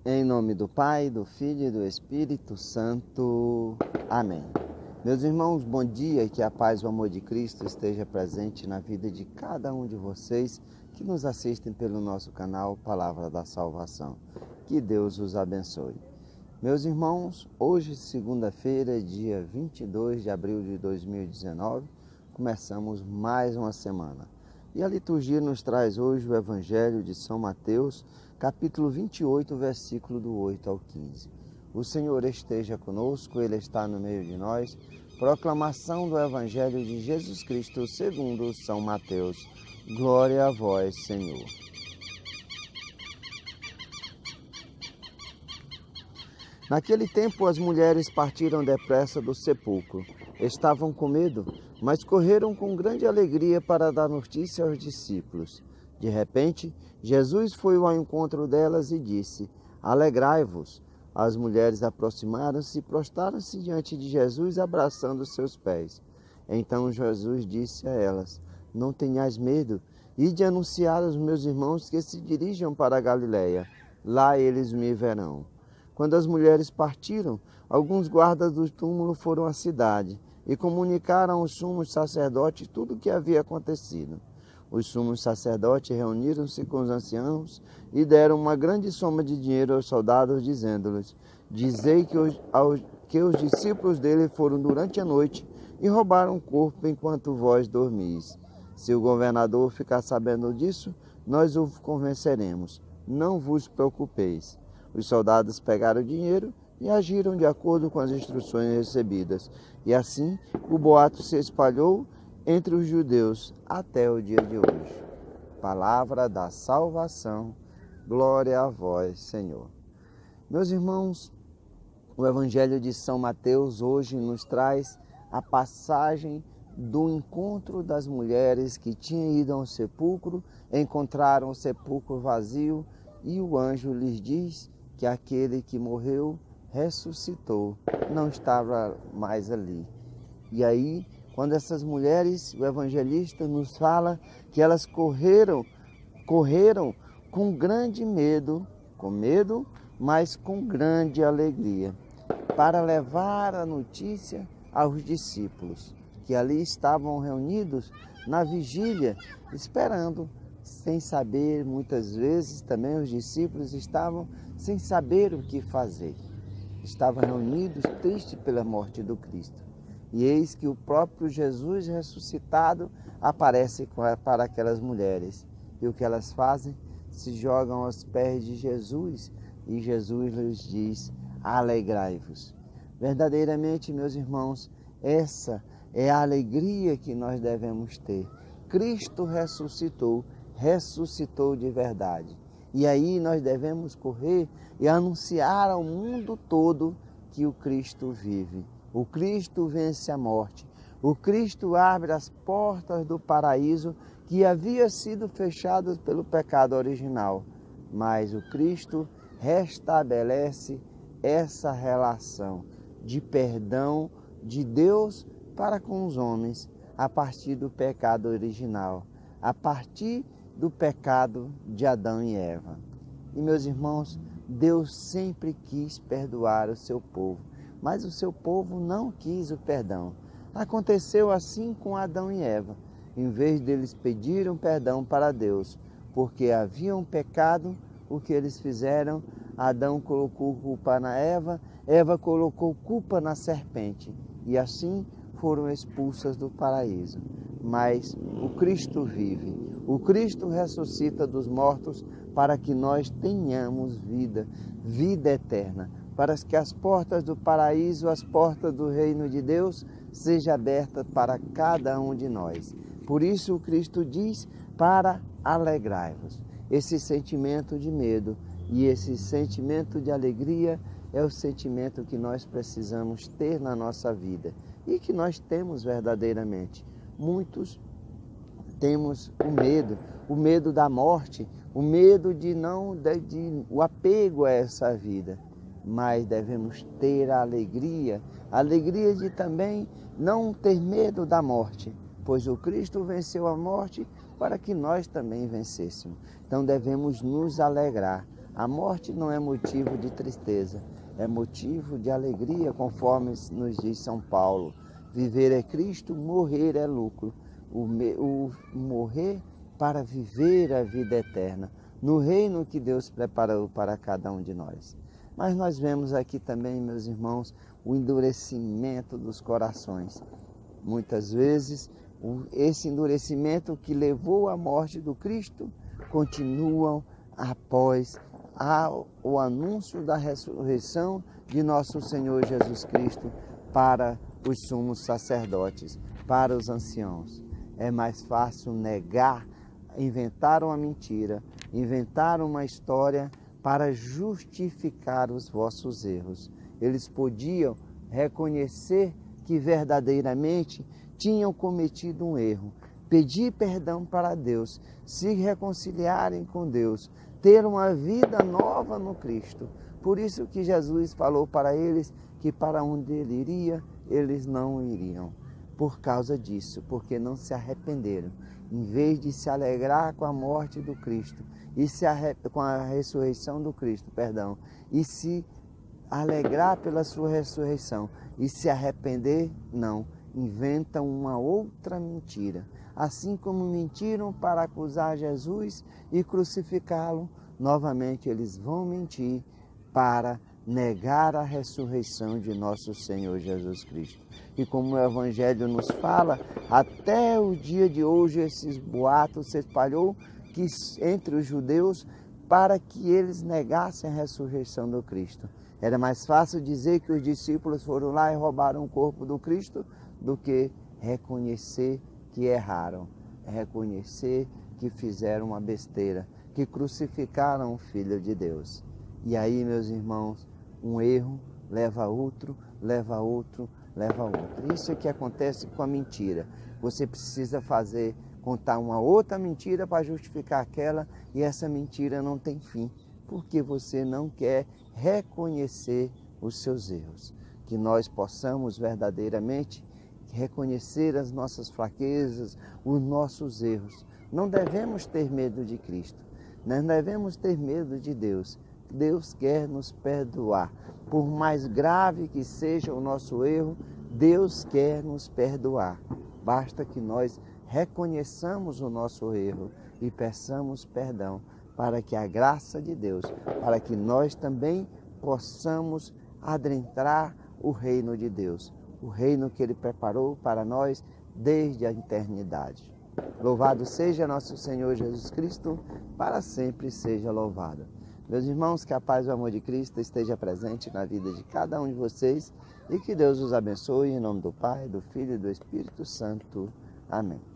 Em nome do Pai, do Filho e do Espírito Santo. Amém. Meus irmãos, bom dia e que a paz e o amor de Cristo esteja presente na vida de cada um de vocês que nos assistem pelo nosso canal Palavra da Salvação. Que Deus os abençoe. Meus irmãos, hoje, segunda-feira, dia 22 de abril de 2019, começamos mais uma semana. E a liturgia nos traz hoje o Evangelho de São Mateus, capítulo 28, versículo do 8 ao 15. O Senhor esteja conosco, Ele está no meio de nós. Proclamação do Evangelho de Jesus Cristo segundo São Mateus. Glória a vós, Senhor. Naquele tempo as mulheres partiram depressa do sepulcro. Estavam com medo, mas correram com grande alegria para dar notícia aos discípulos. De repente, Jesus foi ao encontro delas e disse: Alegrai-vos. As mulheres aproximaram-se e prostraram-se diante de Jesus, abraçando seus pés. Então Jesus disse a elas: Não tenhais medo, ide anunciar aos meus irmãos que se dirijam para a Galiléia. Lá eles me verão. Quando as mulheres partiram, alguns guardas do túmulo foram à cidade e comunicaram aos sumos sacerdotes tudo o que havia acontecido. Os sumos sacerdotes reuniram-se com os anciãos e deram uma grande soma de dinheiro aos soldados, dizendo-lhes: Dizei que os discípulos dele foram durante a noite e roubaram o corpo enquanto vós dormis. Se o governador ficar sabendo disso, nós o convenceremos. Não vos preocupeis. Os soldados pegaram o dinheiro e agiram de acordo com as instruções recebidas. E assim o boato se espalhou entre os judeus até o dia de hoje. Palavra da salvação. Glória a vós, Senhor. Meus irmãos, o Evangelho de São Mateus hoje nos traz a passagem do encontro das mulheres que tinham ido ao sepulcro, encontraram o sepulcro vazio e o anjo lhes diz que aquele que morreu ressuscitou, não estava mais ali. E aí, quando essas mulheres, o evangelista nos fala que elas correram com grande medo, mas com grande alegria, para levar a notícia aos discípulos, que ali estavam reunidos na vigília, esperando, sem saber, muitas vezes também os discípulos estavam sem saber o que fazer. Estavam reunidos tristes pela morte do Cristo. E eis que o próprio Jesus ressuscitado aparece para aquelas mulheres. E o que elas fazem? Se jogam aos pés de Jesus e Jesus lhes diz: alegrai-vos. Verdadeiramente, meus irmãos, essa é a alegria que nós devemos ter. Cristo ressuscitou de verdade. E aí nós devemos correr e anunciar ao mundo todo que o Cristo vive. O Cristo vence a morte. O Cristo abre as portas do paraíso que havia sido fechadas pelo pecado original. Mas o Cristo restabelece essa relação de perdão de Deus para com os homens a partir do pecado original, a partir do pecado de Adão e Eva. E meus irmãos, Deus sempre quis perdoar o seu povo, mas o seu povo não quis o perdão. Aconteceu assim com Adão e Eva. Em vez deles pedirem perdão para Deus, porque haviam pecado, o que eles fizeram? Adão colocou culpa na Eva, Eva colocou culpa na serpente, e assim foram expulsas do paraíso. Mas o Cristo vive, o Cristo ressuscita dos mortos para que nós tenhamos vida eterna, para que as portas do paraíso, as portas do reino de Deus sejam abertas para cada um de nós. Por isso o Cristo diz para alegrai-vos. Esse sentimento de medo e esse sentimento de alegria é o sentimento que nós precisamos ter na nossa vida e que nós temos verdadeiramente. Muitos temos o medo da morte, o medo o apego a essa vida. Mas devemos ter a alegria de também não ter medo da morte, pois o Cristo venceu a morte para que nós também vencêssemos. Então devemos nos alegrar. A morte não é motivo de tristeza, é motivo de alegria, conforme nos diz São Paulo. Viver é Cristo, morrer é lucro. O morrer para viver a vida eterna, no reino que Deus preparou para cada um de nós. Mas nós vemos aqui também, meus irmãos, o endurecimento dos corações. Muitas vezes, esse endurecimento que levou à morte do Cristo, continuam após o anúncio da ressurreição de nosso Senhor Jesus Cristo para os sumos sacerdotes, para os anciãos. É mais fácil negar, inventar uma mentira, inventar uma história para justificar os vossos erros. Eles podiam reconhecer que verdadeiramente tinham cometido um erro, pedir perdão para Deus, se reconciliarem com Deus, ter uma vida nova no Cristo. Por isso que Jesus falou para eles que para onde ele iria, eles não iriam. Por causa disso, porque não se arrependeram. Em vez de se alegrar com a morte do Cristo, com a ressurreição do Cristo, e se alegrar pela sua ressurreição e se arrepender, não, inventam uma outra mentira. Assim como mentiram para acusar Jesus e crucificá-lo, novamente eles vão mentir para negar a ressurreição de nosso Senhor Jesus Cristo. E como o Evangelho nos fala, até o dia de hoje esses boatos se espalhou entre os judeus para que eles negassem a ressurreição do Cristo. Era mais fácil dizer que os discípulos foram lá e roubaram o corpo do Cristo do que reconhecer que erraram, reconhecer que fizeram uma besteira, que crucificaram o Filho de Deus. E aí, meus irmãos, um erro leva a outro, leva a outro, leva a outro. Isso é que acontece com a mentira. Você precisa contar uma outra mentira para justificar aquela, e essa mentira não tem fim, porque você não quer reconhecer os seus erros. Que nós possamos verdadeiramente reconhecer as nossas fraquezas, os nossos erros. Não devemos ter medo de Cristo, não devemos ter medo de Deus. Deus quer nos perdoar. Por mais grave que seja o nosso erro, Deus quer nos perdoar. Basta que nós reconheçamos o nosso erro e peçamos perdão, para que a graça de Deus, para que nós também possamos adentrar o reino de Deus, o reino que Ele preparou para nós desde a eternidade. Louvado seja nosso Senhor Jesus Cristo, para sempre seja louvado. Meus irmãos, que a paz e o amor de Cristo esteja presente na vida de cada um de vocês e que Deus os abençoe em nome do Pai, do Filho e do Espírito Santo. Amém.